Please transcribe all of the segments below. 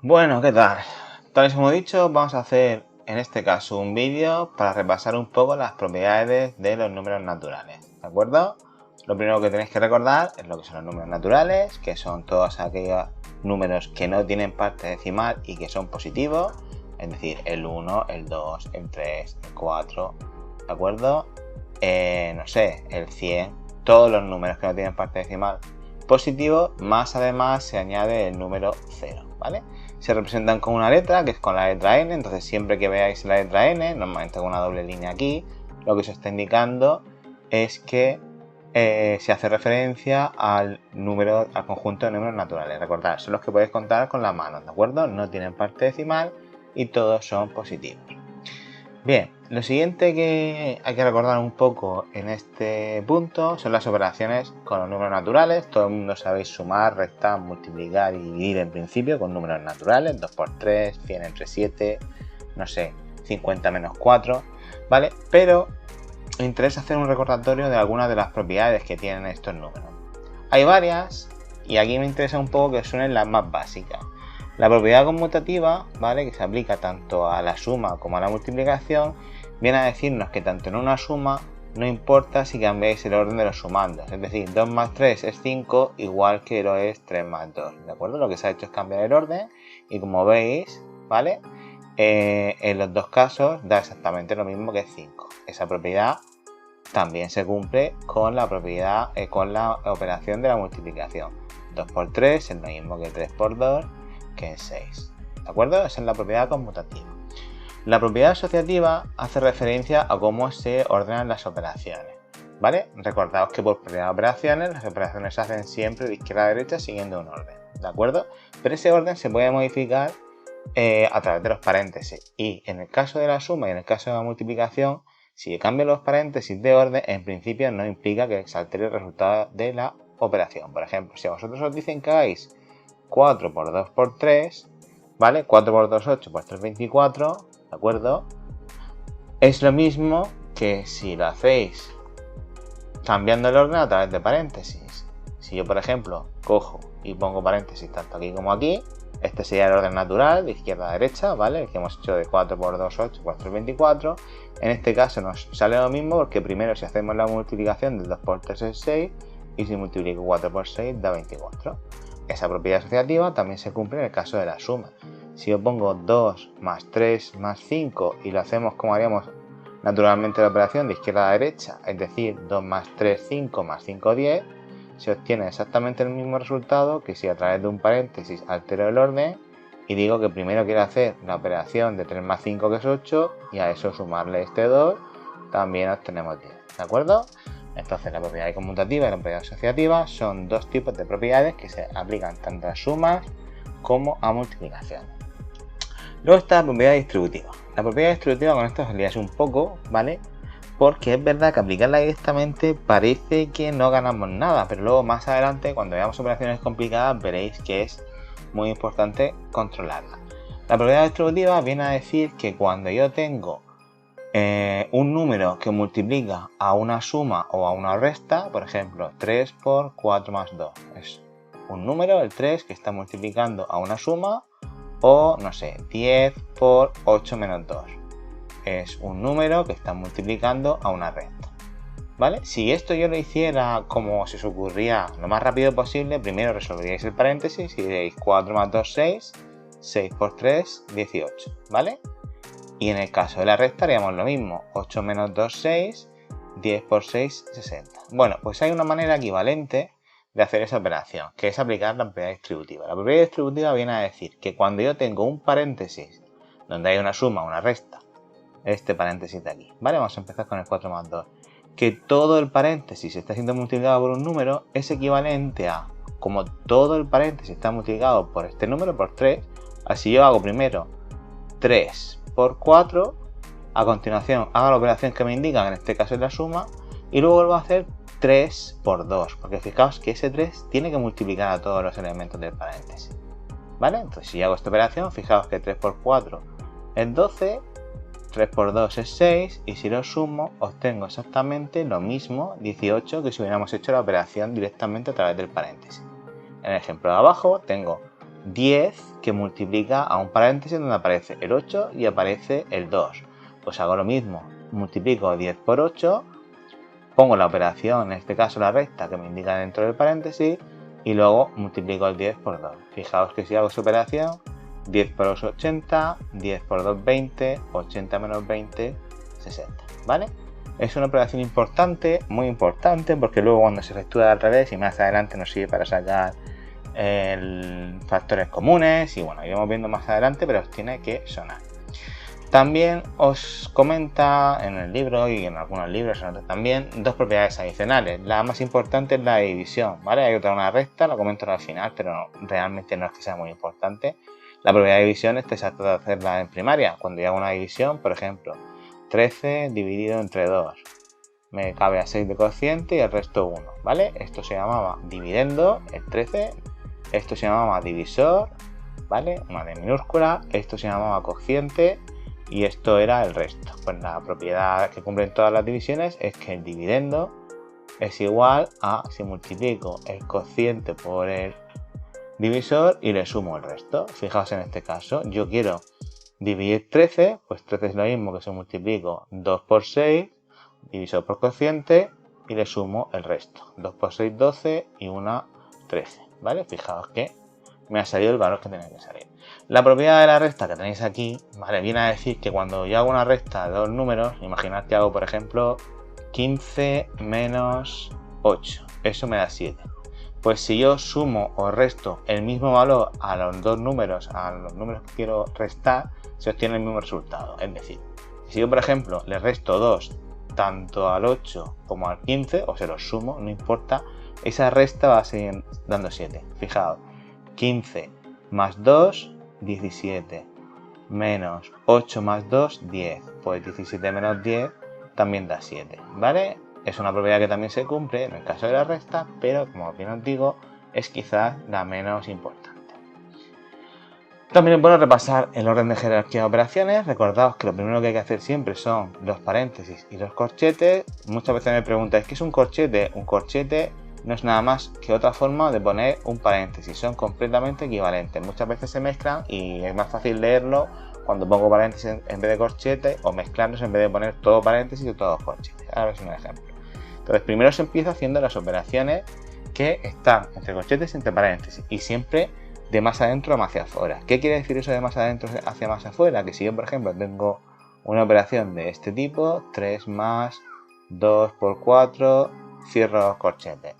Bueno, ¿qué tal? Tal como he dicho, vamos a hacer en este caso un vídeo para repasar un poco las propiedades de los números naturales, ¿de acuerdo? Lo primero que tenéis que recordar es lo que son los números naturales, que son todos aquellos números que no tienen parte decimal y que son positivos, es decir, el 1, el 2, el 3, el 4, ¿de acuerdo? No sé, el 100, todos los números que no tienen parte decimal positivo, más además se añade el número 0, ¿vale? Se representan con una letra, que es con la letra n, entonces siempre que veáis la letra n, normalmente con una doble línea aquí, lo que se está indicando es que se hace referencia al conjunto de números naturales. Recordad, son los que podéis contar con las manos, ¿de acuerdo? No tienen parte decimal y todos son positivos. Bien, lo siguiente que hay que recordar un poco en este punto son las operaciones con los números naturales. Todo el mundo sabéis sumar, restar, multiplicar y dividir en principio con números naturales. 2 por 3, 100 entre 7, no sé, 50 menos 4, ¿vale? Pero me interesa hacer un recordatorio de algunas de las propiedades que tienen estos números. Hay varias y aquí me interesa un poco que suenen las más básicas. La propiedad conmutativa, ¿vale?, que se aplica tanto a la suma como a la multiplicación, viene a decirnos que tanto en una suma no importa si cambiáis el orden de los sumandos. Es decir, 2 más 3 es 5, igual que lo es 3 más 2. ¿De acuerdo? Lo que se ha hecho es cambiar el orden y como veis, ¿vale?, en los dos casos da exactamente lo mismo que 5. Esa propiedad también se cumple con la propiedad, con la operación de la multiplicación. 2 por 3 es lo mismo que 3 por 2, que en 6. ¿De acuerdo? Esa es la propiedad conmutativa. La propiedad asociativa hace referencia a cómo se ordenan las operaciones, ¿vale? Recordaos que por propiedad de operaciones, las operaciones se hacen siempre de izquierda a derecha siguiendo un orden, ¿de acuerdo? Pero ese orden se puede modificar a través de los paréntesis. Y en el caso de la suma y en el caso de la multiplicación, si cambio los paréntesis de orden, en principio no implica que se altere el resultado de la operación. Por ejemplo, si a vosotros os dicen que hagáis 4 por 2 por 3, ¿vale? 4 por 2, 8, por 3, 24, ¿de acuerdo? Es lo mismo que si lo hacéis cambiando el orden a través de paréntesis. Si yo, por ejemplo, cojo y pongo paréntesis tanto aquí como aquí, este sería el orden natural de izquierda a derecha, ¿vale? El que hemos hecho de 4 por 2, 8, por 3, 24. En este caso nos sale lo mismo porque primero si hacemos la multiplicación del 2 por 3 es 6 y si multiplico 4 por 6 da 24. Esa propiedad asociativa también se cumple en el caso de la suma. Si yo pongo 2 más 3 más 5 y lo hacemos como haríamos naturalmente la operación de izquierda a derecha, es decir, 2 más 3, 5 más 5, 10, se obtiene exactamente el mismo resultado que si a través de un paréntesis altero el orden y digo que primero quiero hacer la operación de 3 más 5, que es 8, y a eso sumarle este 2, también obtenemos 10, ¿de acuerdo? Entonces la propiedad conmutativa y la propiedad asociativa son dos tipos de propiedades que se aplican tanto a sumas como a multiplicaciones. Luego está la propiedad distributiva. La propiedad distributiva, con esto os liáis un poco, ¿vale? Porque es verdad que aplicarla directamente parece que no ganamos nada, pero luego más adelante, cuando veamos operaciones complicadas, veréis que es muy importante controlarla. La propiedad distributiva viene a decir que cuando yo tengo un número que multiplica a una suma o a una resta, por ejemplo, 3 por 4 más 2, es un número, el 3, que está multiplicando a una suma, o no sé, 10 por 8 menos 2, es un número que está multiplicando a una resta, ¿vale? Si esto yo lo hiciera como se os ocurría lo más rápido posible, primero resolveríais el paréntesis y diréis 4 más 2, 6, 6 por 3, 18, ¿vale? Y en el caso de la resta haríamos lo mismo, 8 menos 2, 6, 10 por 6, 60. Bueno, pues hay una manera equivalente de hacer esa operación, que es aplicar la propiedad distributiva. La propiedad distributiva viene a decir que cuando yo tengo un paréntesis donde hay una suma o una resta, este paréntesis de aquí, ¿vale? Vamos a empezar con el 4 más 2. Que todo el paréntesis está siendo multiplicado por un número es equivalente a, como todo el paréntesis está multiplicado por este número, por 3, así yo hago primero 3 por 4, a continuación hago la operación que me indican, en este caso es la suma, y luego vuelvo a hacer 3 por 2, porque fijaos que ese 3 tiene que multiplicar a todos los elementos del paréntesis, ¿vale? Entonces si hago esta operación, fijaos que 3 por 4 es 12, 3 por 2 es 6, y si lo sumo obtengo exactamente lo mismo, 18, que si hubiéramos hecho la operación directamente a través del paréntesis. En el ejemplo de abajo tengo 10 que multiplica a un paréntesis donde aparece el 8 y aparece el 2. Pues hago lo mismo, multiplico 10 por 8, pongo la operación, en este caso la recta que me indica dentro del paréntesis, y luego multiplico el 10 por 2. Fijaos que si hago esa operación, 10 por 8, 80, 10 por 2, 20, 80 menos 20, 60, ¿vale? Es una operación importante, muy importante, porque luego cuando se efectúa al revés y más adelante nos sirve para sacar factores comunes y bueno, iremos viendo más adelante, pero os tiene que sonar. También os comenta en el libro y en algunos libros también dos propiedades adicionales. La más importante es la división, ¿vale? Hay otra, una recta, lo comento al final, pero realmente no es que sea muy importante. La propiedad de división es exacto de hacerla en primaria. Cuando yo hago una división, por ejemplo, 13 dividido entre 2, me cabe a 6 de cociente y el resto 1, ¿vale? Esto se llamaba dividendo, el 13, esto se llamaba divisor, ¿vale? Una D minúscula, esto se llamaba cociente y esto era el resto. Pues la propiedad que cumplen todas las divisiones es que el dividendo es igual a si multiplico el cociente por el divisor y le sumo el resto. Fijaos en este caso, yo quiero dividir 13, pues 13 es lo mismo que si multiplico 2 por 6, divisor por cociente y le sumo el resto. 2 por 6, 12 y 1, 13, ¿vale? Fijaos que me ha salido el valor que tenía que salir. La propiedad de la recta que tenéis aquí, ¿vale? Viene a decir que cuando yo hago una recta de dos números, imaginad que hago, por ejemplo, 15 menos 8, eso me da 7. Pues si yo sumo o resto el mismo valor a los dos números, a los números que quiero restar, se obtiene el mismo resultado. Es decir, si yo, por ejemplo, le resto 2 tanto al 8 como al 15, o se los sumo, no importa, esa resta va a seguir dando 7. Fijaos, 15 más 2, 17, menos 8 más 2, 10. Pues 17 menos 10 también da 7, ¿vale? Es una propiedad que también se cumple en el caso de la resta, pero como bien os digo, es quizás la menos importante. También es bueno repasar el orden de jerarquía de operaciones. Recordaos que lo primero que hay que hacer siempre son los paréntesis y los corchetes. Muchas veces me preguntáis, ¿qué es un corchete? Un corchete no es nada más que otra forma de poner un paréntesis. Son completamente equivalentes. Muchas veces se mezclan y es más fácil leerlo cuando pongo paréntesis en vez de corchete, o mezclarlos en vez de poner todo paréntesis y todos corchetes. Ahora veis un ejemplo. Entonces primero se empieza haciendo las operaciones que están entre corchetes y entre paréntesis y siempre de más adentro a hacia afuera. ¿Qué quiere decir eso de más adentro hacia más afuera? Que si yo, por ejemplo, tengo una operación de este tipo, 3 más 2 por 4, cierro los corchetes.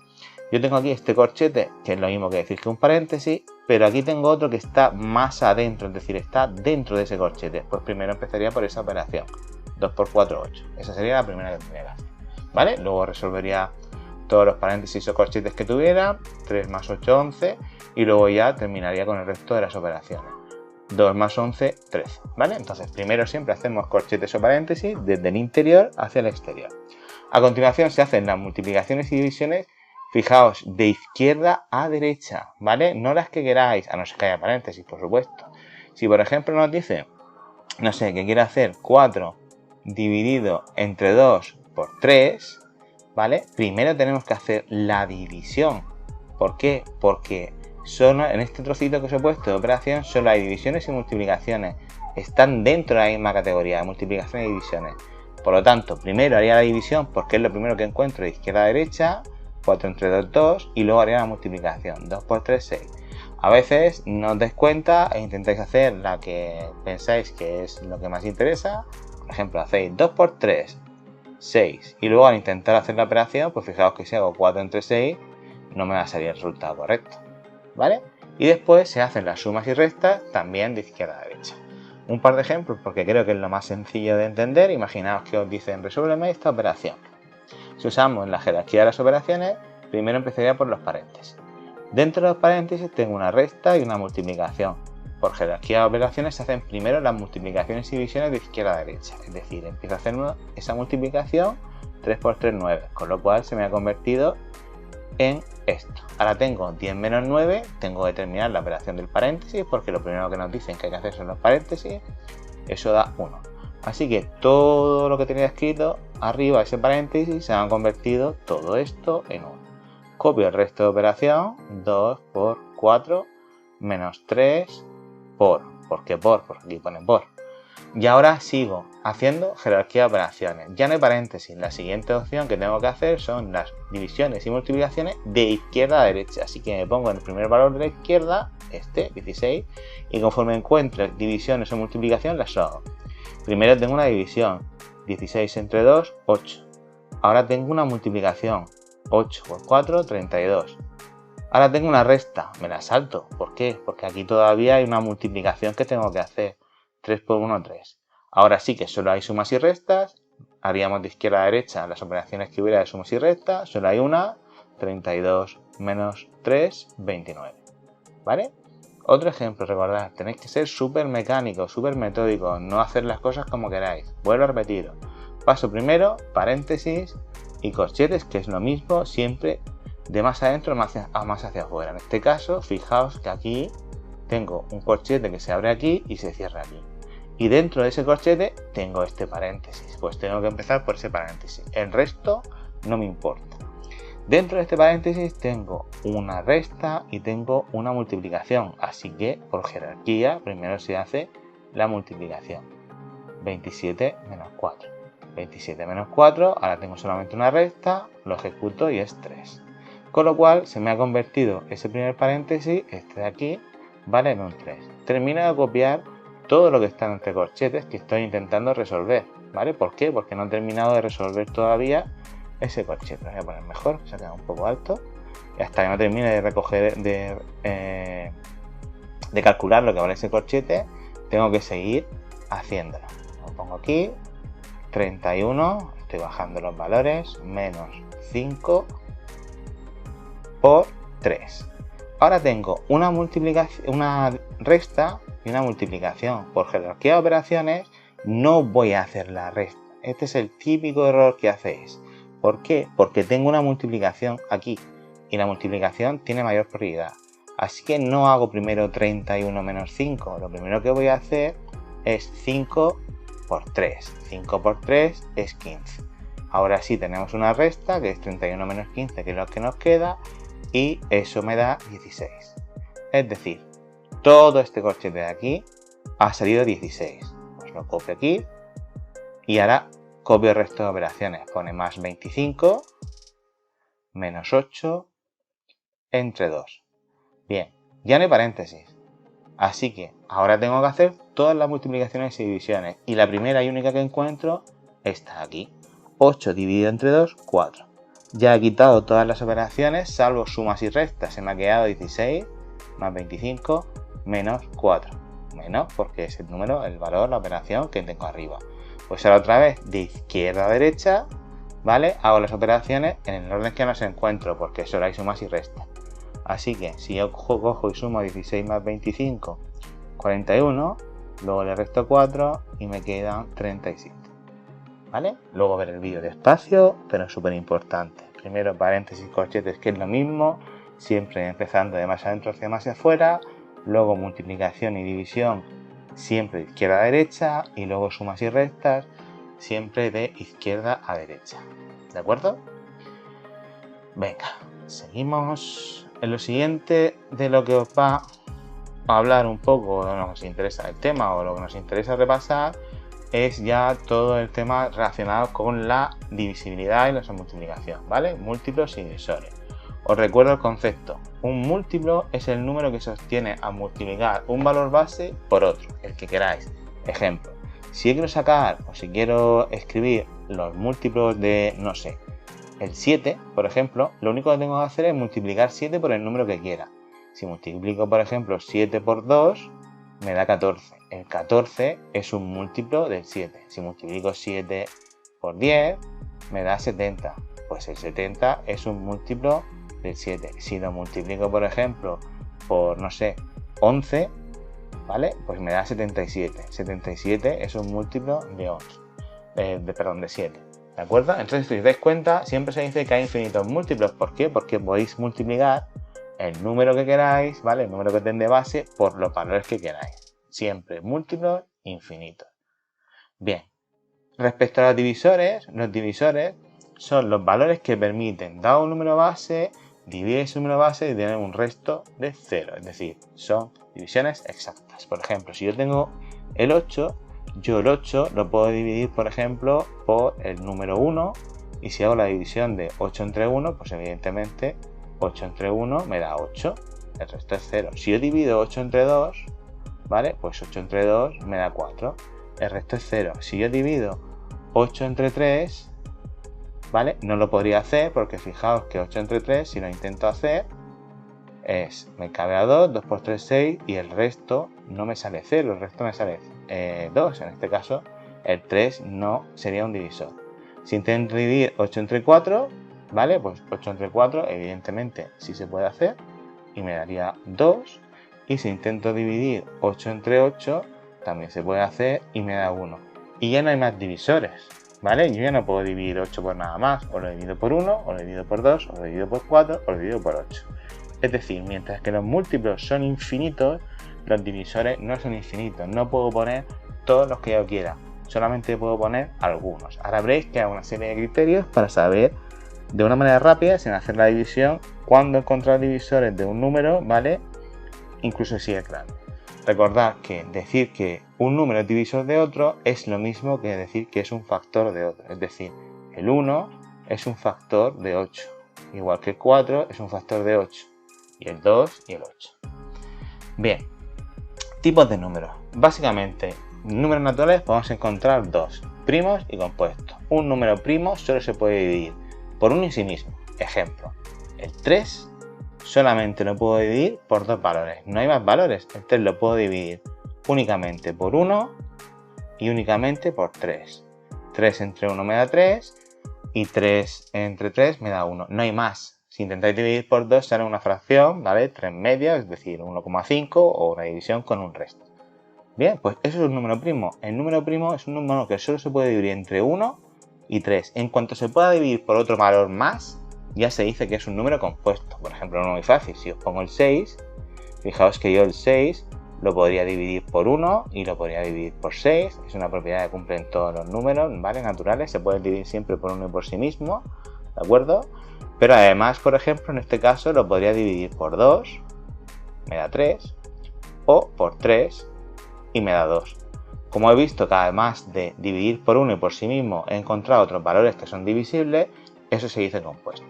Yo tengo aquí este corchete, que es lo mismo que decir que un paréntesis, pero aquí tengo otro que está más adentro, es decir, está dentro de ese corchete. Pues primero empezaría por esa operación, 2 por 4, 8. Esa sería la primera que tendría que hacer, ¿vale? Luego resolvería todos los paréntesis o corchetes que tuviera, 3 más 8, 11, y luego ya terminaría con el resto de las operaciones. 2 más 11, 13, ¿vale? Entonces primero siempre hacemos corchetes o paréntesis desde el interior hacia el exterior. A continuación se hacen las multiplicaciones y divisiones, fijaos, de izquierda a derecha, ¿vale? No las que queráis, a no ser que haya paréntesis, por supuesto. Si por ejemplo nos dice, no sé, que quiere hacer 4 dividido entre 2 por 3, ¿vale? Primero tenemos que hacer la división. ¿Por qué? Porque solo en este trocito que os he puesto de operación solo hay divisiones y multiplicaciones. Están dentro de la misma categoría de multiplicaciones y divisiones. Por lo tanto, primero haría la división porque es lo primero que encuentro de izquierda a derecha. 4 entre 2, 2. Y luego haría la multiplicación. 2 por 3, 6. A veces no os dais cuenta e intentáis hacer la que pensáis que es lo que más interesa. Por ejemplo, hacéis 2 por 3, 6. Y luego al intentar hacer la operación, pues fijaos que si hago 4 entre 6, no me va a salir el resultado correcto, ¿vale? Y después se hacen las sumas y restas también de izquierda a derecha. Un par de ejemplos porque creo que es lo más sencillo de entender. Imaginaos que os dicen, resuélveme esta operación. Si usamos la jerarquía de las operaciones, primero empezaría por los paréntesis. Dentro de los paréntesis tengo una resta y una multiplicación. Por jerarquía de operaciones se hacen primero las multiplicaciones y divisiones de izquierda a derecha. Es decir, empiezo a hacer esa multiplicación, 3 por 3, 9, con lo cual se me ha convertido en esto. Ahora tengo 10 menos 9, tengo que terminar la operación del paréntesis porque lo primero que nos dicen que hay que hacer son los paréntesis, eso da 1. Así que todo lo que tenía escrito arriba de ese paréntesis se ha convertido todo esto en 1. Copio el resto de operación, 2 por 4, menos 3 por. ¿Por qué por? Porque aquí pone por. Y ahora sigo haciendo jerarquía de operaciones. Ya no hay paréntesis. La siguiente opción que tengo que hacer son las divisiones y multiplicaciones de izquierda a derecha. Así que me pongo en el primer valor de la izquierda, 16, y conforme encuentre divisiones o multiplicación las hago. Primero tengo una división, 16 entre 2, 8. Ahora tengo una multiplicación, 8 por 4, 32. Ahora tengo una resta, me la salto. ¿Por qué? Porque aquí todavía hay una multiplicación que tengo que hacer. 3 por 1, 3. Ahora sí que solo hay sumas y restas. Haríamos de izquierda a derecha las operaciones que hubiera de sumas y restas. Solo hay una, 32 menos 3, 29. ¿Vale? Otro ejemplo, recordad, tenéis que ser súper mecánicos, súper metódicos, no hacer las cosas como queráis. Vuelvo a repetir. Paso primero, paréntesis y corchetes, que es lo mismo siempre de más adentro a más hacia afuera. En este caso, fijaos que aquí tengo un corchete que se abre aquí y se cierra aquí. Y dentro de ese corchete tengo este paréntesis. Pues tengo que empezar por ese paréntesis. El resto no me importa. Dentro de este paréntesis tengo una resta y tengo una multiplicación. Así que por jerarquía primero se hace la multiplicación. 27 menos 4. 27 menos 4, ahora tengo solamente una resta, lo ejecuto y es 3. Con lo cual se me ha convertido ese primer paréntesis, este de aquí, ¿vale? En un 3. Termino de copiar todo lo que está entre corchetes que estoy intentando resolver, ¿vale? ¿Por qué? Porque no he terminado de resolver todavía ese corchete. Lo voy a poner mejor, se ha quedado un poco alto. Y hasta que no termine de recoger, de calcular lo que vale ese corchete, tengo que seguir haciéndolo. Lo pongo aquí, 31, estoy bajando los valores, menos 5 por 3. Ahora tengo una multiplicación, una resta y una multiplicación. Por jerarquía de operaciones no voy a hacer la resta. Este es el típico error que hacéis. ¿Por qué? Porque tengo una multiplicación aquí y la multiplicación tiene mayor prioridad. Así que no hago primero 31 menos 5. Lo primero que voy a hacer es 5 por 3. 5 por 3 es 15. Ahora sí tenemos una resta que es 31 menos 15, que es lo que nos queda, y eso me da 16. Es decir, todo este corchete de aquí ha salido 16. Pues lo copio aquí y ahora copio el resto de operaciones. Pone más 25 menos 8 entre 2. Bien, ya no hay paréntesis. Así que ahora tengo que hacer todas las multiplicaciones y divisiones. Y la primera y única que encuentro está aquí. 8 dividido entre 2, 4. Ya he quitado todas las operaciones, salvo sumas y restas. Se me ha quedado 16 más 25 menos 4. Menos porque es el número, el valor, la operación que tengo arriba. Pues ahora otra vez de izquierda a derecha, ¿vale? Hago las operaciones en el orden que no se encuentro, porque solo hay sumas y restas. Así que si yo cojo y sumo 16 más 25, 41, luego le resto 4 y me quedan 37. ¿Vale? Luego ver el vídeo despacio, pero es súper importante. Primero paréntesis, corchetes, que es lo mismo, siempre empezando de más adentro hacia más afuera. Luego multiplicación y división, siempre de izquierda a derecha. Y luego sumas y restas, siempre de izquierda a derecha. ¿De acuerdo? Venga, seguimos. En lo siguiente de lo que os va a hablar un poco, nos interesa el tema o lo que nos interesa repasar, es ya todo el tema relacionado con la divisibilidad y la multiplicación, ¿vale? Múltiplos y divisores. Os recuerdo el concepto. Un múltiplo es el número que sostiene a multiplicar un valor base por otro, el que queráis. Ejemplo, si yo quiero sacar o si quiero escribir los múltiplos de, no sé, el 7, por ejemplo, lo único que tengo que hacer es multiplicar 7 por el número que quiera. Si multiplico, por ejemplo, 7 por 2, me da 14. El 14 es un múltiplo del 7. Si multiplico 7 por 10, me da 70. Pues el 70 es un múltiplo del 7. Si lo multiplico, por ejemplo, por, no sé, 11, ¿vale? Pues me da 77. 77 es un múltiplo de 11. De 7. ¿De acuerdo? Entonces, si os dais cuenta, siempre se dice que hay infinitos múltiplos. ¿Por qué? Porque podéis multiplicar el número que queráis, ¿vale? El número que tenga de base por los valores que queráis. Siempre múltiplos infinitos. Bien. Respecto a los divisores son los valores que permiten, dado un número base, divide ese número base y tiene un resto de 0, es decir, son divisiones exactas. Por ejemplo, si yo tengo el 8, yo el 8 lo puedo dividir, por ejemplo, por el número 1, y si hago la división de 8 entre 1, pues evidentemente 8 entre 1 me da 8, el resto es 0. Si yo divido 8 entre 2, ¿vale? Pues 8 entre 2 me da 4, el resto es 0. Si yo divido 8 entre 3, ¿vale? No lo podría hacer porque fijaos que 8 entre 3, si lo intento hacer, me cabe a 2, 2 por 3, 6, y el resto no me sale 0, el resto me sale 2. En este caso, el 3 no sería un divisor. Si intento dividir 8 entre 4, ¿vale? Pues 8 entre 4, evidentemente, sí se puede hacer, y me daría 2. Y si intento dividir 8 entre 8, también se puede hacer y me da 1. Y ya no hay más divisores, ¿vale? Yo ya no puedo dividir 8 por nada más. O lo divido por 1, o lo divido por 2, o lo divido por 4, o lo divido por 8. Es decir, mientras que los múltiplos son infinitos, los divisores no son infinitos. No puedo poner todos los que yo quiera. Solamente puedo poner algunos. Ahora veréis que hay una serie de criterios para saber de una manera rápida, sin hacer la división, cuándo encontrar divisores de un número, ¿vale? Incluso si es grande. Recordad que decir que un número es divisor de otro es lo mismo que decir que es un factor de otro. Es decir, el 1 es un factor de 8, igual que el 4 es un factor de 8, y el 2 y el 8. Bien, tipos de números. Básicamente, números naturales podemos encontrar dos, primos y compuestos. Un número primo solo se puede dividir por uno en sí mismo. Ejemplo, el 3 solamente lo puedo dividir por dos valores, no hay más valores. El 3 lo puedo dividir únicamente por 1 y únicamente por 3. 3 entre 1 me da 3 y 3 entre 3 me da 1, no hay más. Si intentáis dividir por 2 sale una fracción, ¿vale? 3 medias, es decir, 1,5 o una división con un resto. Bien, pues eso es un número primo. El número primo es un número que solo se puede dividir entre 1 y 3. En cuanto se pueda dividir por otro valor más, ya se dice que es un número compuesto. Por ejemplo, uno muy fácil, si os pongo el 6, fijaos que yo el 6 lo podría dividir por 1 y lo podría dividir por 6. Es una propiedad que cumplen todos los números, ¿vale? Naturales. Se puede dividir siempre por 1 y por sí mismo, ¿de acuerdo? Pero además, por ejemplo, en este caso lo podría dividir por 2, me da 3, o por 3 y me da 2. Como he visto que además de dividir por 1 y por sí mismo he encontrado otros valores que son divisibles, eso se dice compuesto.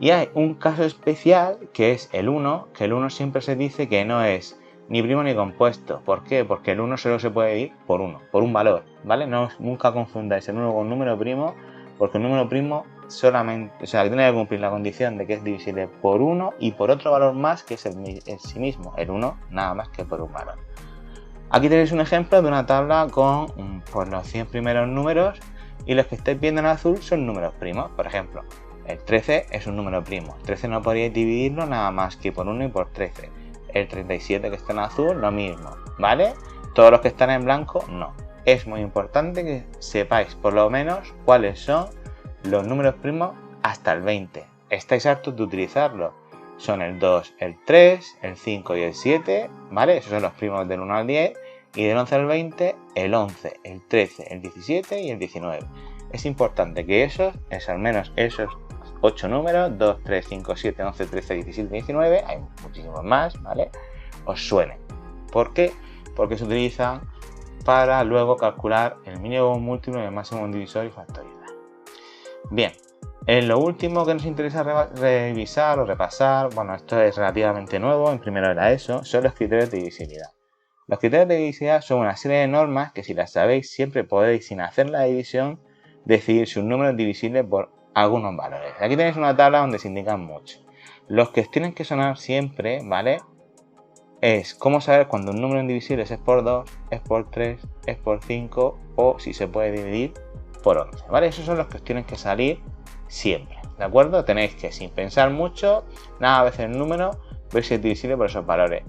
Y hay un caso especial que es el 1, que el 1 siempre se dice que no es ni primo ni compuesto. ¿Por qué? Porque el 1 solo se puede dividir por 1, por un valor, ¿vale? Nunca confundáis el 1 con un número primo, porque el número primo solamente, tiene que cumplir la condición de que es divisible por 1 y por otro valor más que es el sí mismo, el 1 nada más que por un valor. Aquí tenéis un ejemplo de una tabla con los 100 primeros números, y los que estáis viendo en azul son números primos. Por ejemplo, el 13 es un número primo. El 13 no podríais dividirlo nada más que por 1 y por 13. El 37 que está en azul, lo mismo, ¿vale? Todos los que están en blanco, no. Es muy importante que sepáis por lo menos cuáles son los números primos hasta el 20. Estáis hartos de utilizarlos. Son el 2, el 3, el 5 y el 7, ¿vale? Esos son los primos del 1 al 10. Y del 11 al 20, el 11, el 13, el 17 y el 19. Es importante que al menos esos 8 números, 2, 3, 5, 7, 11, 13, 17, 19, hay muchísimos más, ¿vale? Os suenen. ¿Por qué? Porque se utilizan para luego calcular el mínimo múltiplo, el máximo divisor y factorizar. Bien, lo último que nos interesa revisar o repasar, bueno, esto es relativamente nuevo, en primero de la ESO, son los criterios de divisibilidad. Los criterios de divisibilidad son una serie de normas que, si las sabéis, siempre podéis, sin hacer la división, decidir si un número es divisible por algunos valores. Aquí tenéis una tabla donde se indican muchos. Los que os tienen que sonar siempre, ¿vale? Es cómo saber cuando un número indivisible es por 2, es por 3, es por 5 o si se puede dividir por 11, ¿vale? Esos son los que os tienen que salir siempre, ¿de acuerdo? Tenéis que, sin pensar mucho, nada, a veces el número, ver si es divisible por esos valores.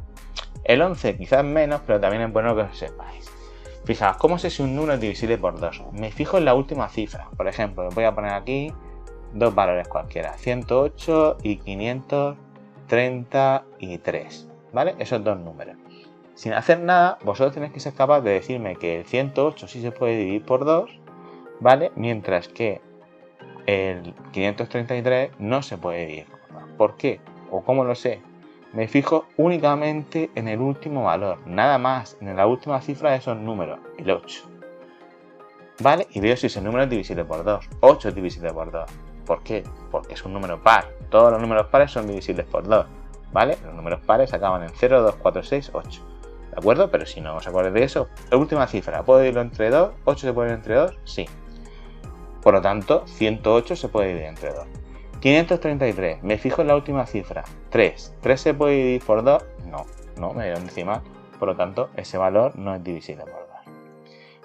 El 11 quizás menos, pero también es bueno que lo sepáis. Fijaos, ¿cómo sé si un número es divisible por 2? Me fijo en la última cifra. Por ejemplo, voy a poner aquí dos valores cualquiera, 108 y 533, ¿vale? Esos dos números. Sin hacer nada, vosotros tenéis que ser capaces de decirme que el 108 sí se puede dividir por 2, ¿vale? Mientras que el 533 no se puede dividir por 2. ¿Por qué? ¿O cómo lo sé? Me fijo únicamente en el último valor, nada más, en la última cifra de esos números, el 8. ¿Vale? Y veo si ese número es divisible por 2. 8 es divisible por 2. ¿Por qué? Porque es un número par. Todos los números pares son divisibles por 2. ¿Vale? Los números pares acaban en 0, 2, 4, 6, 8. ¿De acuerdo? Pero si no os acordáis de eso, la última cifra, ¿puedo dividirlo entre 2? ¿8 se puede dividir entre 2? Sí. Por lo tanto, 108 se puede dividir entre 2. 533, me fijo en la última cifra, 3. ¿3 se puede dividir por 2? No, me dieron decimal. Por lo tanto, ese valor no es divisible por 2.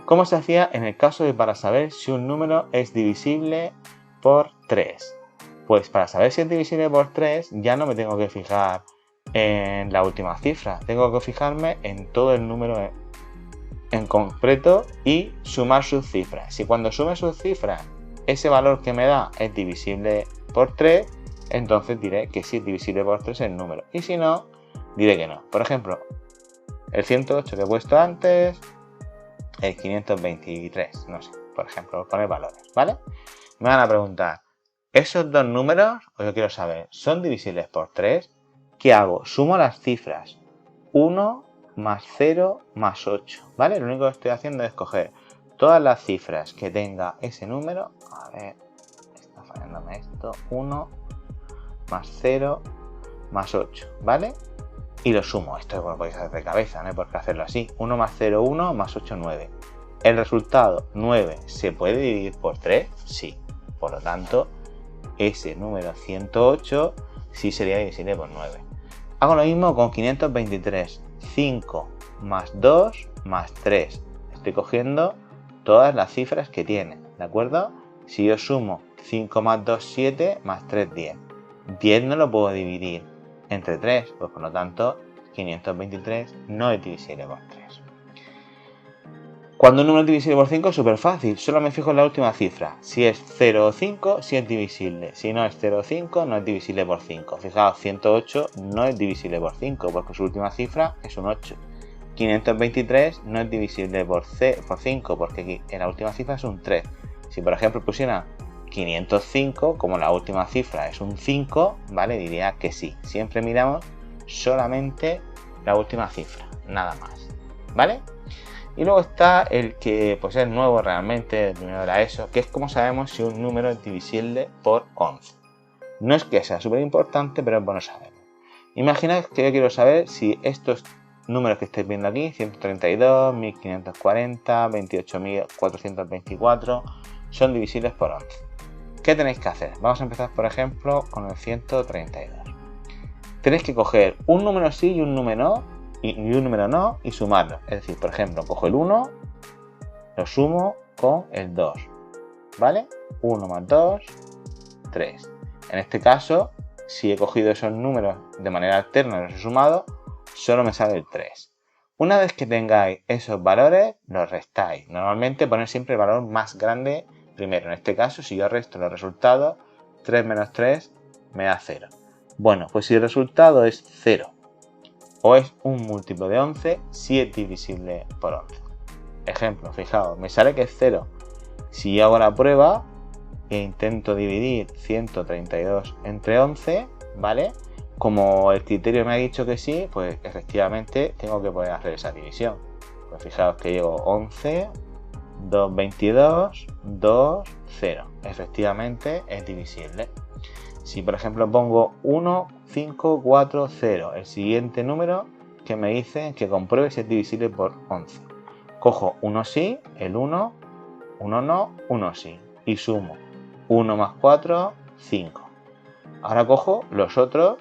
¿Cómo se hacía en el caso de para saber si un número es divisible por 3? Pues para saber si es divisible por 3 ya no me tengo que fijar en la última cifra, tengo que fijarme en todo el número en concreto y sumar sus cifras. Si cuando sume sus cifras ese valor que me da es divisible por 3, entonces diré que sí es divisible por 3 el número. Y si no, diré que no. Por ejemplo, el 108 que he puesto antes, el 523, no sé, por ejemplo, poner valores, ¿vale? Me van a preguntar, ¿esos dos números, o yo quiero saber, son divisibles por 3? ¿Qué hago? Sumo las cifras. 1 más 0 más 8, ¿vale? Lo único que estoy haciendo es coger todas las cifras que tenga ese número. A ver, está fallándome esto. 1 más 0 más 8, ¿vale? Y lo sumo. Esto lo podéis hacer de cabeza, no hay por qué hacerlo así. 1 más 0, 1 más 8, 9. El resultado 9 se puede dividir por 3, sí. Por lo tanto, ese número 108 sí sería divisible por 9. Hago lo mismo con 523. 5 más 2 más 3. Estoy cogiendo todas las cifras que tiene, ¿de acuerdo? Si yo sumo 5 más 2, 7, más 3, 10. 10 no lo puedo dividir entre 3, pues por lo tanto 523 no es divisible por 3. Cuando un número es divisible por 5 es súper fácil, solo me fijo en la última cifra. Si es 0 o 5, sí es divisible. Si no es 0 o 5, no es divisible por 5. Fijaos, 108 no es divisible por 5, porque su última cifra es un 8. 523 no es divisible por 5, porque aquí en la última cifra es un 3. Si por ejemplo pusiera 505, como la última cifra es un 5, ¿vale? Diría que sí. Siempre miramos solamente la última cifra, nada más, ¿vale? Y luego está el que pues es nuevo realmente, el primero de la ESO, que es como sabemos si un número es divisible por 11. No es que sea súper importante, pero es bueno saberlo. Imaginad que yo quiero saber si estos números que estáis viendo aquí, 132, 1540, 28.424, son divisibles por 11. ¿Qué tenéis que hacer? Vamos a empezar, por ejemplo, con el 132. Tenéis que coger un número sí y un número no y sumarlo. Es decir, por ejemplo, cojo el 1, lo sumo con el 2, ¿vale? 1 más 2, 3. En este caso, si he cogido esos números de manera alterna y los he sumado, solo me sale el 3. Una vez que tengáis esos valores, los restáis. Normalmente poner siempre el valor más grande primero. En este caso, si yo resto los resultados, 3 menos 3 me da 0. Bueno, pues si el resultado es 0 o es un múltiplo de 11, sí es divisible por 11. Ejemplo, fijaos, me sale que es 0. Si yo hago la prueba e intento dividir 132 entre 11, ¿vale? Como el criterio me ha dicho que sí, pues efectivamente tengo que poder hacer esa división. Pues fijaos que llego 11, 2, 22, 2, 0. Efectivamente es divisible. Si por ejemplo pongo 1, 5, 4, 0, el siguiente número que me dice que compruebe si es divisible por 11. Cojo 1 sí, el 1, 1 no, 1 sí. Y sumo 1 más 4, 5. Ahora cojo los otros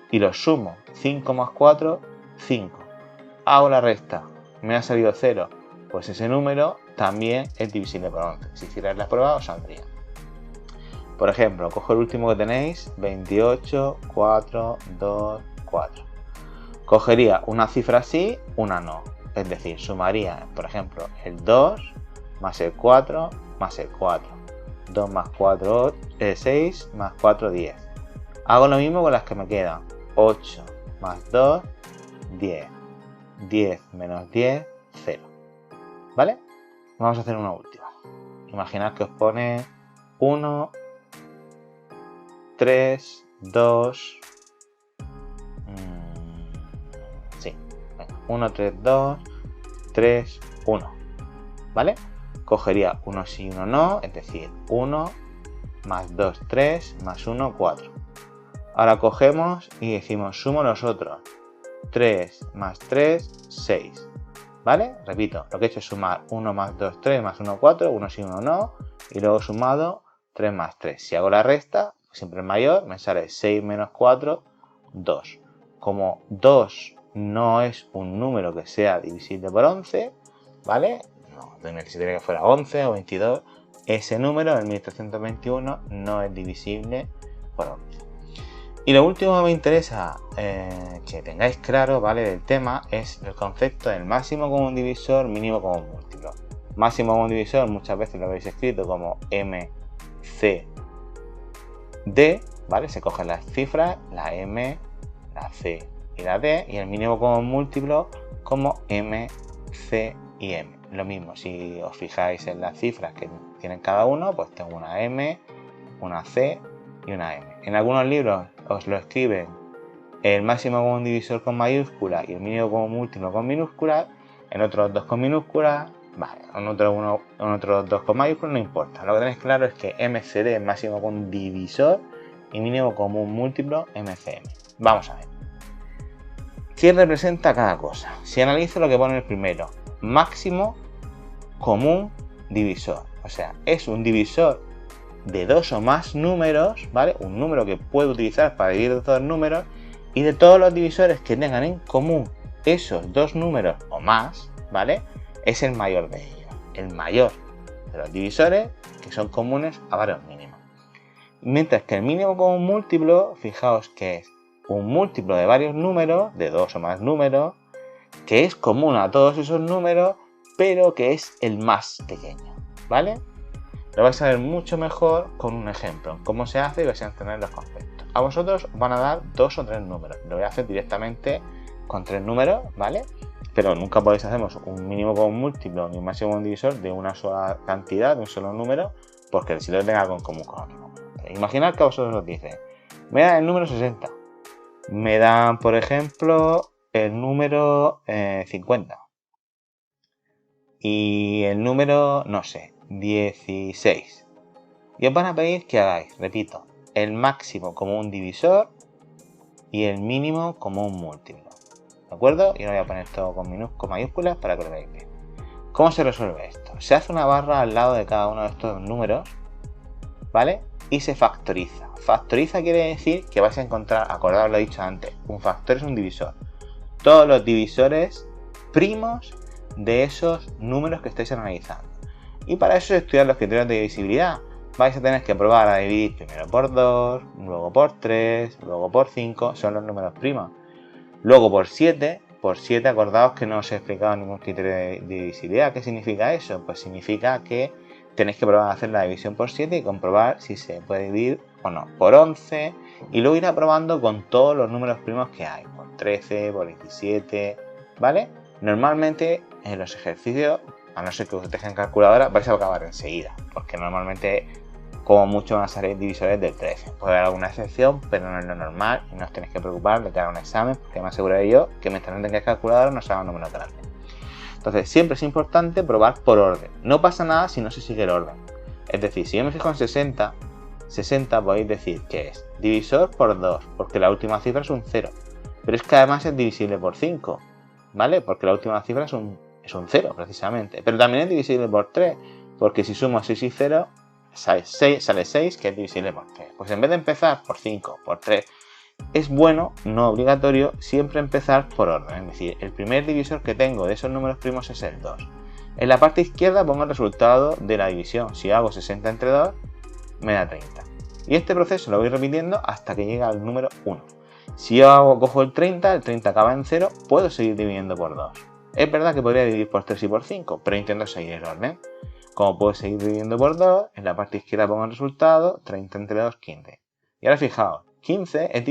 y los sumo. 5 más 4, 5. Hago la resta. Me ha salido 0. Pues ese número también es divisible por 11. Si hicierais la prueba os saldría. Por ejemplo, cojo el último que tenéis, 28, 4, 2, 4. Cogería una cifra sí, una no. Es decir, sumaría, por ejemplo, el 2 más el 4 más el 4. 2 más 4, 6 más 4, 10. Hago lo mismo con las que me quedan. 8 más 2, 10. 10 menos 10, 0. ¿Vale? Vamos a hacer una última. Imaginad que os pone 1, 3, 2. Sí, venga, 1, 3, 2, 3, 1. ¿Vale? Cogería 1 sí, 1 no, es decir, 1 más 2, 3, más 1, 4. Ahora cogemos y decimos sumo los otros. 3 más 3, 6. ¿Vale? Repito, lo que he hecho es sumar 1 más 2, 3 más 1, 4, 1 sí, 1 no, y luego sumado 3 más 3. Si hago la resta, siempre es mayor, me sale 6 menos 4, 2. Como 2 no es un número que sea divisible por 11, ¿vale? No necesitaría que fuera 11 o 22. Ese número, el 1321, no es divisible por 11. Y lo último que me interesa que tengáis claro, ¿vale? Del tema es el concepto del máximo común divisor, mínimo común múltiplo. Máximo común divisor muchas veces lo habéis escrito como MCD, ¿vale? Se cogen las cifras, la M, la C y la D, y el mínimo común múltiplo como M, C y M. Lo mismo, si os fijáis en las cifras que tienen cada uno, pues tengo una M, una C y una M. En algunos libros os lo escriben el máximo común divisor con mayúscula y el mínimo común múltiplo con minúscula, en otros dos con minúscula, vale, en otros dos con mayúscula, no importa. Lo que tenéis claro es que MCD es máximo común divisor y mínimo común múltiplo MCM. Vamos a ver. ¿Qué representa cada cosa? Si analizo lo que pone el primero, máximo común divisor, o sea, es un divisor de dos o más números, ¿vale? Un número que puedo utilizar para dividir dos números, y de todos los divisores que tengan en común esos dos números o más, ¿vale? Es el mayor de ellos, el mayor de los divisores que son comunes a varios mínimos. Mientras que el mínimo común múltiplo, fijaos que es un múltiplo de varios números, de dos o más números, que es común a todos esos números, pero que es el más pequeño, ¿vale? Lo vais a ver mucho mejor con un ejemplo, cómo se hace y vais a entender los conceptos. A vosotros os van a dar 2 o 3 números. Lo voy a hacer directamente con 3 números, ¿vale? Pero nunca podéis hacer un mínimo común múltiplo ni un máximo común divisor de una sola cantidad, de un solo número, porque si lo tenga algo en común con otro número. Imaginad que a vosotros os dice, me dan el número 60. Me dan, por ejemplo, el número 50. Y el número, no sé, 16. Y os van a pedir que hagáis, repito, el máximo como un divisor y el mínimo como un múltiplo. ¿De acuerdo? Y lo voy a poner todo con mayúsculas para que lo veáis bien. ¿Cómo se resuelve esto? Se hace una barra al lado de cada uno de estos números, ¿vale? Y se factoriza. Factoriza quiere decir que vais a encontrar, acordaos lo he dicho antes, un factor es un divisor. Todos los divisores primos de esos números que estáis analizando. Y para eso estudiar los criterios de divisibilidad. Vais a tener que probar a dividir primero por 2, luego por 3, luego por 5, son los números primos. Luego por 7, acordaos que no os he explicado ningún criterio de divisibilidad. ¿Qué significa eso? Pues significa que tenéis que probar a hacer la división por 7 y comprobar si se puede dividir o no. Por 11, y luego ir probando con todos los números primos que hay. Por 13, por 17, ¿vale? Normalmente en los ejercicios, a no ser que os dejen calculadora, vais a acabar enseguida, porque normalmente como mucho van a salir divisores del 13. Puede haber alguna excepción, pero no es lo normal y no os tenéis que preocupar de que haga un examen, porque me aseguraré yo que mientras no tengáis calculadora no se hagan números grandes. Entonces siempre es importante probar por orden. No pasa nada si no se sigue el orden. Es decir, si yo me fijo en 60 podéis decir que es divisor por 2, porque la última cifra es un 0. Pero es que además es divisible por 5, ¿vale? Porque la última cifra es un 0 precisamente. Pero también es divisible por 3, porque si sumo 6 y 0, sale 6, que es divisible por 3. Pues en vez de empezar por 5, por 3, es bueno, no obligatorio, siempre empezar por orden. Es decir, el primer divisor que tengo de esos números primos es el 2. En la parte izquierda pongo el resultado de la división. Si hago 60 entre 2, me da 30. Y este proceso lo voy repitiendo hasta que llegue al número 1. Si yo cojo el 30 acaba en 0, puedo seguir dividiendo por 2. Es verdad que podría dividir por 3 y por 5, pero intento seguir el orden. Como puedo seguir dividiendo por 2, en la parte izquierda pongo el resultado, 30 entre 2, 15. Y ahora fijaos, 15 es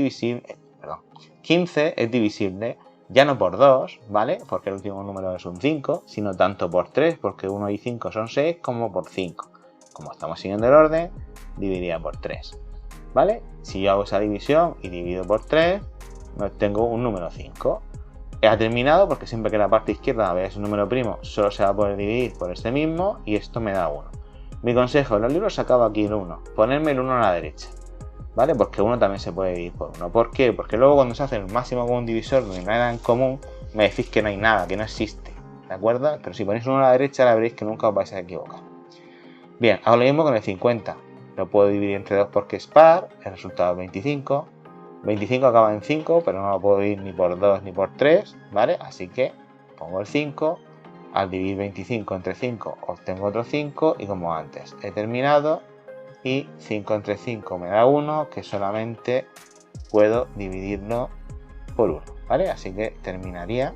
divisible ya no por 2, ¿vale? Porque el último número es un 5, sino tanto por 3, porque 1 y 5 son 6, como por 5. Como estamos siguiendo el orden, dividiría por 3. ¿vale? Si yo hago esa división y divido por 3, me obtengo un número 5. Ha terminado porque siempre que la parte izquierda veáis un número primo, solo se va a poder dividir por ese mismo y esto me da 1. Mi consejo en los libros sacaba aquí el 1, ponerme el 1 a la derecha, ¿vale? Porque 1 también se puede dividir por 1. ¿Por qué? Porque luego cuando se hace el máximo común divisor donde no hay nada en común, me decís que no hay nada, que no existe, ¿de acuerdo? Pero si ponéis 1 a la derecha, la veréis que nunca os vais a equivocar. Bien, hago lo mismo con el 50. Lo puedo dividir entre 2 porque es par, el resultado es 25. 25 acaba en 5, pero no lo puedo dividir ni por 2 ni por 3, ¿vale? Así que pongo el 5. Al dividir 25 entre 5 obtengo otro 5 y como antes he terminado y 5 entre 5 me da 1 que solamente puedo dividirlo por 1, ¿vale? Así que terminaría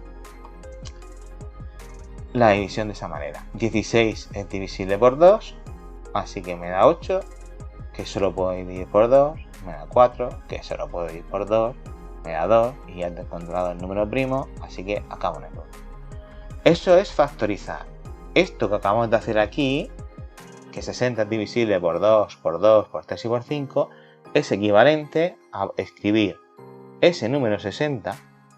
la división de esa manera. 16 es divisible por 2, así que me da 8, que solo puedo dividir por 2, me da 4, que solo puedo dividir por 2, me da 2 y ya he encontrado el número primo, así que acabo en el 1. Eso es factorizar. Esto que acabamos de hacer aquí, que 60 es divisible por 2, por 2, por 3 y por 5, es equivalente a escribir ese número 60,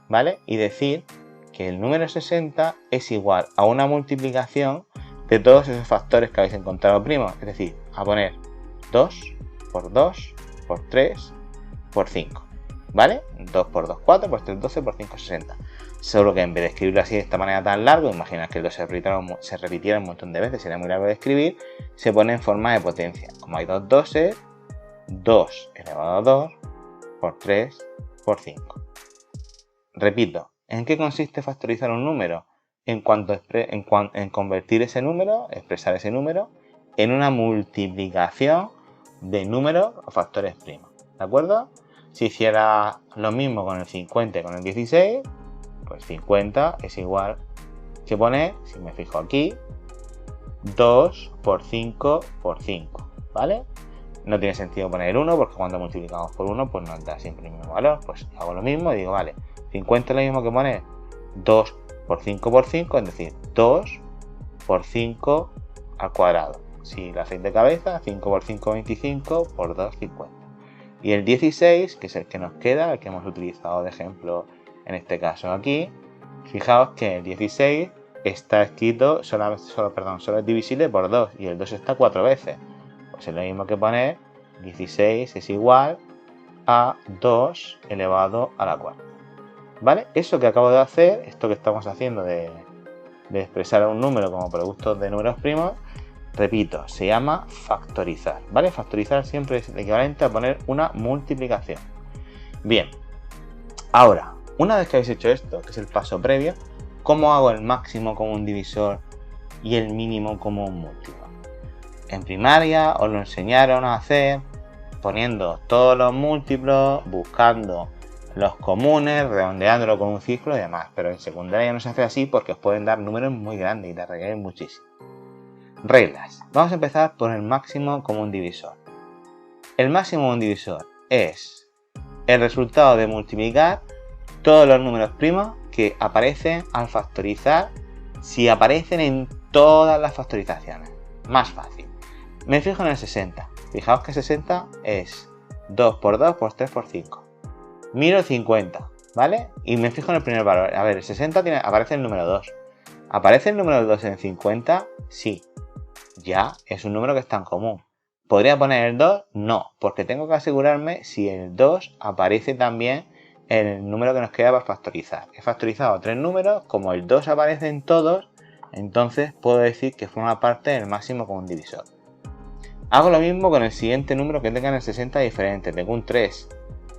¿vale? Y decir que el número 60 es igual a una multiplicación de todos esos factores que habéis encontrado primos. Es decir, a poner 2 por 2 por 3 por 5, ¿vale? 2 por 2, 4, por 3, 12, por 5, 60. Solo que en vez de escribirlo así de esta manera tan largo, imaginad que el 2 se repitiera un montón de veces, sería muy largo de escribir, se pone en forma de potencia. Como hay dos 2's, 2 elevado a 2 por 3 por 5. Repito, ¿en qué consiste factorizar un número? En convertir ese número, expresar ese número, en una multiplicación de números o factores primos. ¿De acuerdo? Si hiciera lo mismo con el 50 y con el 16, pues 50 es igual que poner, si me fijo aquí, 2 por 5 por 5, ¿vale? No tiene sentido poner 1 porque cuando multiplicamos por 1 pues nos da siempre el mismo valor. Pues hago lo mismo y digo, vale, 50 es lo mismo que poner 2 por 5 por 5, es decir, 2 por 5 al cuadrado. Si lo hacéis de cabeza, 5 por 5, 25, por 2, 50. Y el 16, que es el que nos queda, el que hemos utilizado de ejemplo en este caso aquí, fijaos que el 16 está escrito, solo es divisible por 2 y el 2 está 4 veces. Pues es lo mismo que poner 16 es igual a 2 elevado a la cuarta. ¿Vale? Eso que acabo de hacer, esto que estamos haciendo de expresar un número como producto de números primos, repito, se llama factorizar, ¿vale? Factorizar siempre es el equivalente a poner una multiplicación. Bien, ahora, una vez que habéis hecho esto, que es el paso previo, ¿cómo hago el máximo común divisor y el mínimo común múltiplo? En primaria os lo enseñaron a hacer poniendo todos los múltiplos, buscando los comunes, redondeándolo con un círculo y demás, pero en secundaria no se hace así porque os pueden dar números muy grandes y te requieren muchísimo. Reglas. Vamos a empezar por el máximo común divisor. El máximo común divisor es el resultado de multiplicar todos los números primos que aparecen al factorizar si aparecen en todas las factorizaciones. Más fácil. Me fijo en el 60. Fijaos que 60 es 2 por 2 por 3 por 5. Miro el 50, ¿vale? Y me fijo en el primer valor. A ver, el 60 aparece el número 2. ¿Aparece el número 2 en 50? Sí. Ya es un número que está en común. ¿Podría poner el 2? No, porque tengo que asegurarme si el 2 aparece también en el número que nos queda para factorizar. He factorizado 3 números, como el 2 aparece en todos, entonces puedo decir que forma parte del máximo común divisor. Hago lo mismo con el siguiente número que tenga en el 60 diferente, tengo un 3.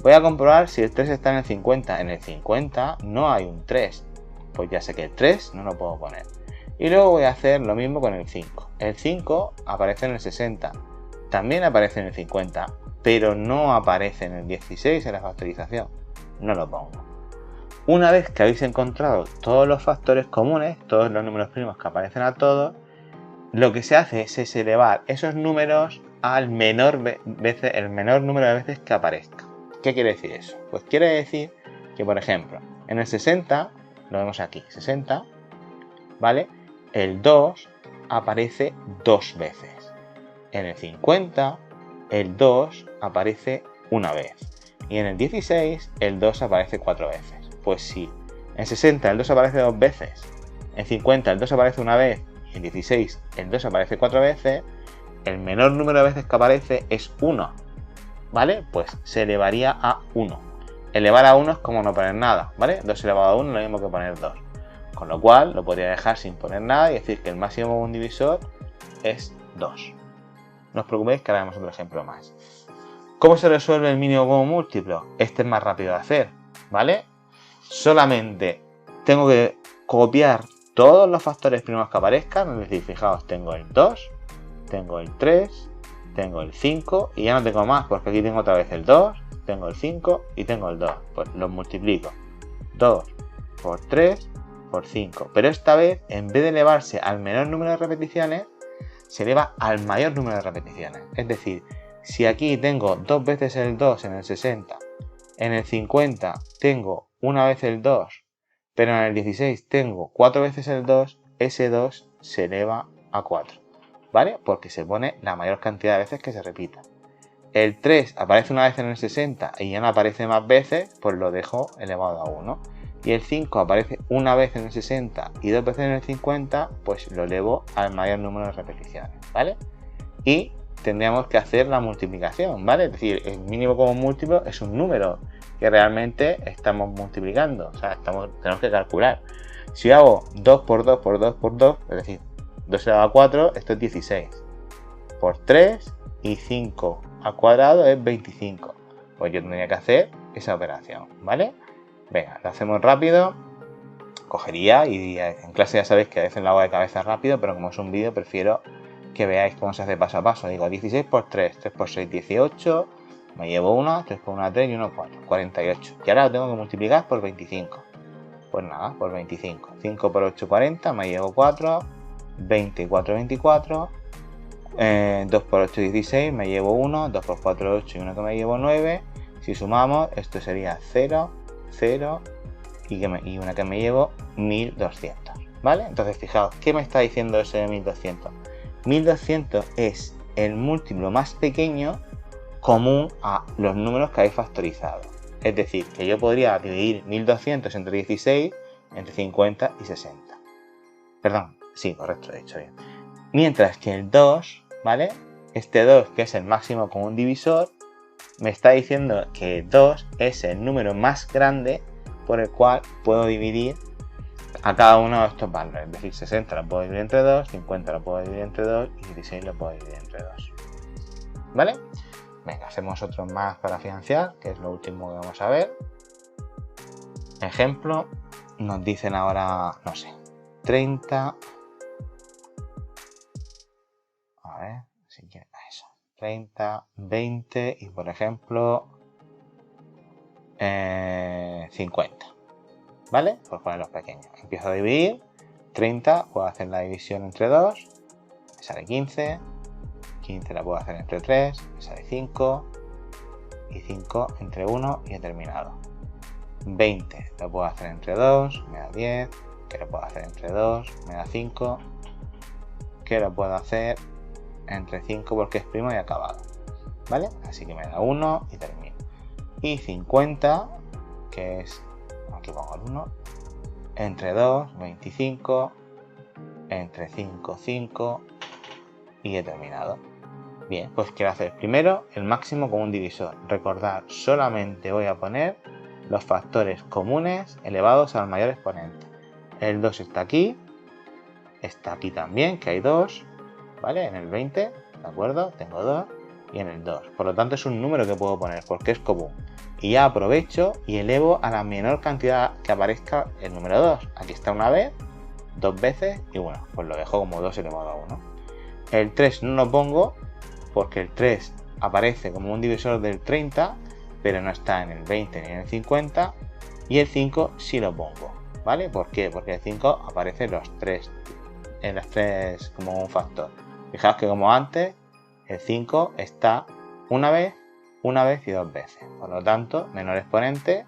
Voy a comprobar si el 3 está en el 50. En el 50 no hay un 3, pues ya sé que el 3 no lo puedo poner. Y luego voy a hacer lo mismo con el 5. El 5 aparece en el 60, también aparece en el 50, pero no aparece en el 16 en la factorización. No lo pongo. Una vez que habéis encontrado todos los factores comunes, todos los números primos que aparecen a todos, lo que se hace es elevar esos números al menor número de veces que aparezca. ¿Qué quiere decir eso? Pues quiere decir que, por ejemplo, en el 60, lo vemos aquí, 60, ¿vale? El 2 aparece 2 veces. En el 50, el 2 aparece una vez. Y en el 16 el 2 aparece 4 veces. Pues si en 60 el 2 aparece 2 veces, en 50 el 2 aparece una vez y en 16 el 2 aparece 4 veces, el menor número de veces que aparece es 1. ¿Vale? Pues se elevaría a 1. Elevar a 1 es como no poner nada, ¿vale? 2 elevado a 1 es lo mismo que poner 2. Con lo cual lo podría dejar sin poner nada y decir que el máximo común divisor es 2. No os preocupéis que ahora haremos otro ejemplo más. ¿Cómo se resuelve el mínimo común múltiplo? Este es más rápido de hacer, ¿vale? Solamente tengo que copiar todos los factores primos que aparezcan. Es decir, fijaos, tengo el 2, tengo el 3, tengo el 5 y ya no tengo más porque aquí tengo otra vez el 2, tengo el 5 y tengo el 2. Pues los multiplico. 2 por 3 por 5. Pero esta vez, en vez de elevarse al menor número de repeticiones, se eleva al mayor número de repeticiones. Es decir, si aquí tengo 2 veces el 2 en el 60, en el 50 tengo una vez el 2, pero en el 16 tengo 4 veces el 2, ese 2 se eleva a 4, ¿vale? Porque se pone la mayor cantidad de veces que se repita. El 3 aparece una vez en el 60 y ya no aparece más veces, pues lo dejo elevado a 1. Y el 5 aparece una vez en el 60 y 2 veces en el 50, pues lo elevo al mayor número de repeticiones, ¿vale? Y tendríamos que hacer la multiplicación, ¿vale? Es decir, el mínimo común múltiplo es un número que realmente estamos multiplicando, o sea, tenemos que calcular. Si hago 2 por 2 por 2 por 2, es decir, 2 elevado a 4, esto es 16. Por 3 y 5 al cuadrado es 25. Pues yo tendría que hacer esa operación, ¿vale? Venga, lo hacemos rápido. Cogería y en clase ya sabéis que a veces lo hago de cabeza rápido, pero como es un vídeo prefiero que veáis cómo se hace paso a paso. Digo 16 por 3, 3 por 6, 18, me llevo 1, 3 por 1, 3 y 1, 4, 48. Y ahora lo tengo que multiplicar por 25. Pues nada, por 25. 5 por 8, 40, me llevo 4, 24, 24. 2 por 8, 16, me llevo 1, 2 por 4, 8 y 1 que me llevo 9. Si sumamos, esto sería 0, 0 y una que me llevo 1200, ¿vale? Entonces fijaos, ¿qué me está diciendo ese de 1200? 1200 es el múltiplo más pequeño común a los números que habéis factorizado. Es decir, que yo podría dividir 1200 entre 16, entre 50 y 60. Perdón, sí, correcto, lo he dicho bien. Mientras que el 2, ¿vale? Este 2, que es el máximo común divisor, me está diciendo que 2 es el número más grande por el cual puedo dividir a cada uno de estos valores. Es decir, 60 lo puedo dividir entre 2, 50 lo puedo dividir entre 2 y 16 lo puedo dividir entre 2. ¿Vale? Venga, hacemos otro más para financiar, que es lo último que vamos a ver. Ejemplo, nos dicen ahora, no sé, 30... A ver, si quieren eso. 30, 20 y por ejemplo 50. ¿Vale? Por poner los pequeños. Empiezo a dividir. 30, puedo hacer la división entre 2. Me sale 15. 15 la puedo hacer entre 3. Me sale 5. Y 5 entre 1 y he terminado. 20 lo puedo hacer entre 2. Me da 10. Que lo puedo hacer entre 2. Me da 5. Que lo puedo hacer entre 5 porque es primo y acabado, ¿vale? Así que me da 1 y termino. Y 50, que es, aquí pongo el 1, entre 2, 25, entre 5, 5 y he terminado. Bien, pues quiero hacer primero el máximo común divisor. Recordad, solamente voy a poner los factores comunes elevados al mayor exponente. El 2 está aquí también, que hay 2. ¿Vale? En el 20, ¿de acuerdo? Tengo 2 y en el 2. Por lo tanto es un número que puedo poner porque es común. Y ya aprovecho y elevo a la menor cantidad que aparezca el número 2. Aquí está una vez, 2 veces y bueno, pues lo dejo como 2 elevado a 1. El 3 no lo pongo porque el 3 aparece como un divisor del 30, pero no está en el 20 ni en el 50. Y el 5 sí lo pongo, ¿vale? ¿Por qué? Porque el 5 aparece en los 3 como un factor. Fijaos que como antes, el 5 está una vez y 2 veces. Por lo tanto, menor exponente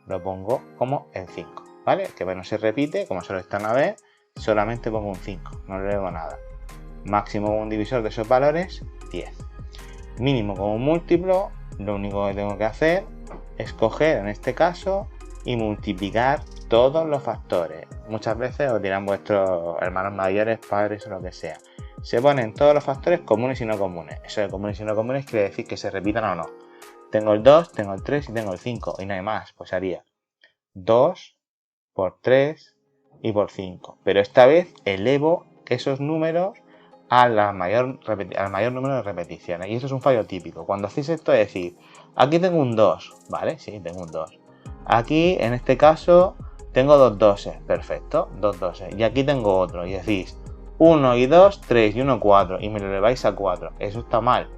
lo pongo como el 5. ¿Vale? Que no se repite, como solo está una vez, solamente pongo un 5. No le elevo nada. Máximo común divisor de esos valores, 10. Mínimo común múltiplo, lo único que tengo que hacer es coger en este caso y multiplicar todos los factores. Muchas veces os dirán vuestros hermanos mayores, padres o lo que sea. Se ponen todos los factores comunes y no comunes. Eso de comunes y no comunes quiere decir que se repitan o no. Tengo el 2, tengo el 3 y tengo el 5 y no hay más. Pues haría 2 por 3 y por 5. Pero esta vez elevo esos números al mayor número de repeticiones. Y eso es un fallo típico. Cuando hacéis esto es decir, aquí tengo un 2, ¿vale? Sí, tengo un 2. Aquí, en este caso, tengo dos doses. Perfecto, dos doses. Y aquí tengo otro. Y decís 1 y 2, 3 y 1, 4. Y me lo eleváis a 4. Eso está mal.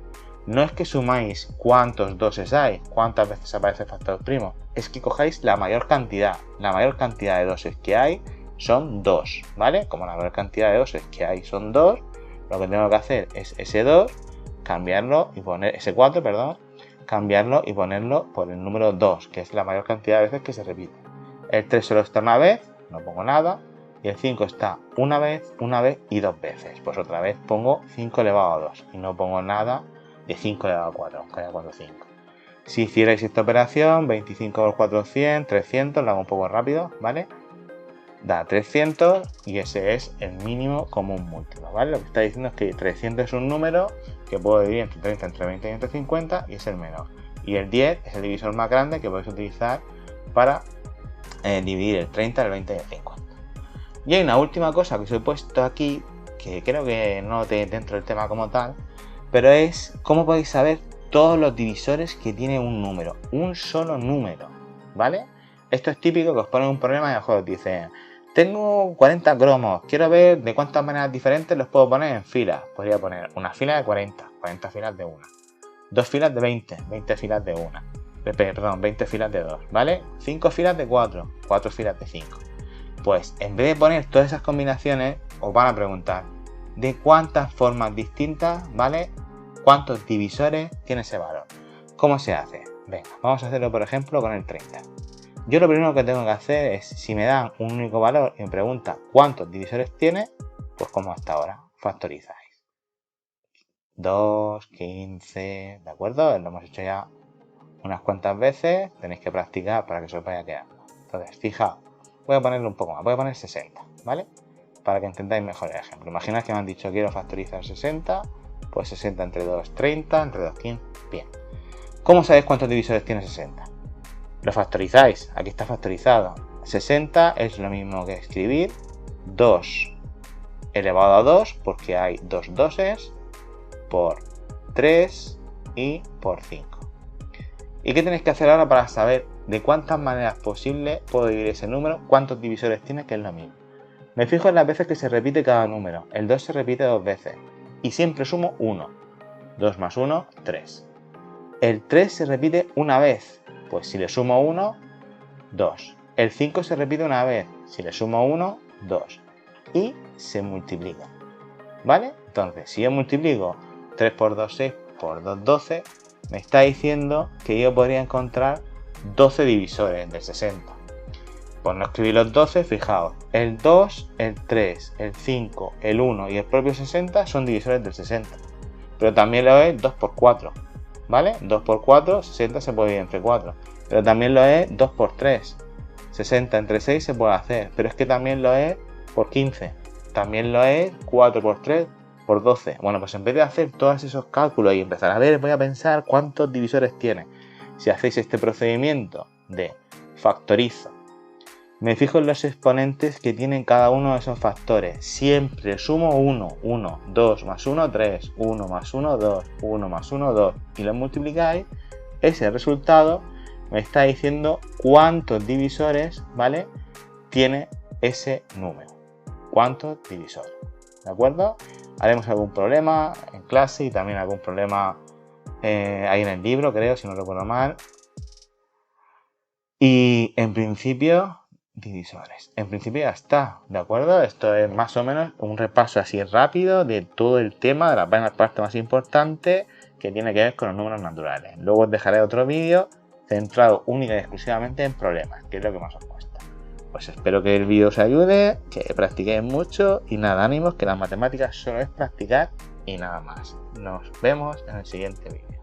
No es que sumáis cuántos doses hay, cuántas veces aparece el factor primo. Es que cojáis la mayor cantidad. La mayor cantidad de doses que hay son 2, ¿vale? Como la mayor cantidad de doses que hay son 2, lo que tengo que hacer es ese 2, cambiarlo y poner, ese 4, perdón, cambiarlo y ponerlo por el número 2, que es la mayor cantidad de veces que se repite. El 3 solo está una vez, no pongo nada, y el 5 está una vez y dos veces. Pues otra vez pongo 5 elevado a 2 y no pongo nada de 5 elevado a 4, aunque haya 4 5. Si hicierais esta operación, 25 por 400, 300, lo hago un poco rápido, ¿vale? Da 300 y ese es el mínimo común múltiplo, ¿vale? Lo que está diciendo es que 300 es un número que puedo dividir entre 30, entre 20 y entre 50 y es el menor. Y el 10 es el divisor más grande que podéis utilizar para dividir el 30, el 20 y el 50. Y hay una última cosa que os he puesto aquí, que creo que no dentro del tema como tal, pero es cómo podéis saber todos los divisores que tiene un número, un solo número, ¿vale? Esto es típico que os ponen un problema y os dicen, tengo 40 cromos, quiero ver de cuántas maneras diferentes los puedo poner en filas. Podría poner una fila de 40 filas de una, dos filas de 20 filas de una, perdón, 20 filas de 2, ¿vale? 5 filas de 4 filas de 5. Pues en vez de poner todas esas combinaciones, os van a preguntar de cuántas formas distintas, ¿vale? ¿Cuántos divisores tiene ese valor? ¿Cómo se hace? Venga, vamos a hacerlo por ejemplo con el 30. Yo lo primero que tengo que hacer es, si me dan un único valor y me pregunta cuántos divisores tiene, pues como hasta ahora, factorizáis. 2, 15, ¿de acuerdo? Lo hemos hecho ya unas cuantas veces, tenéis que practicar para que se os vaya quedando. Entonces, fijaos, voy a ponerlo un poco más, voy a poner 60, ¿vale? Para que entendáis mejor el ejemplo. Imaginad que me han dicho quiero factorizar 60, pues 60 entre 2, 30, entre 2, 15, bien. ¿Cómo sabéis cuántos divisores tiene 60? Lo factorizáis, aquí está factorizado. 60 es lo mismo que escribir 2 elevado a 2, porque hay dos doses, por 3 y por 5. ¿Y qué tenéis que hacer ahora para saber de cuántas maneras posibles puedo dividir ese número, cuántos divisores tiene, que es lo mismo? Me fijo en las veces que se repite cada número. El 2 se repite 2 veces y siempre sumo 1. 2 más 1, 3. El 3 se repite una vez, pues si le sumo 1, 2. El 5 se repite una vez, si le sumo 1, 2. Y se multiplica, ¿vale? Entonces, si yo multiplico 3 por 2, 6, por 2, 12, me está diciendo que yo podría encontrar 12 divisores del 60. Por no escribir los 12, fijaos, el 2, el 3, el 5, el 1 y el propio 60 son divisores del 60. Pero también lo es 2 por 4. ¿Vale? 2 por 4, 60 se puede dividir entre 4. Pero también lo es 2 por 3. 60 entre 6 se puede hacer. Pero es que también lo es por 15. También lo es 4 por 3 por 12. Bueno, pues en vez de hacer todos esos cálculos y empezar a ver, voy a pensar cuántos divisores tiene. Si hacéis este procedimiento de factorizo, me fijo en los exponentes que tienen cada uno de esos factores. Siempre sumo 1, 1, 2 más 1, 3, 1 más 1, 2, 1 más 1, 2. Y lo multiplicáis, ese resultado me está diciendo cuántos divisores, ¿vale?, tiene ese número. ¿Cuántos divisores? ¿De acuerdo? Haremos algún problema en clase y también algún problema ahí en el libro, creo, si no recuerdo mal. Y en principio, divisores. En principio ya está, ¿de acuerdo? Esto es más o menos un repaso así rápido de todo el tema, de la parte más importante que tiene que ver con los números naturales. Luego os dejaré otro vídeo centrado única y exclusivamente en problemas, que es lo que más os cuesta. Pues espero que el vídeo os ayude, que practiquéis mucho y nada, ánimos, que las matemáticas solo es practicar y nada más. Nos vemos en el siguiente vídeo.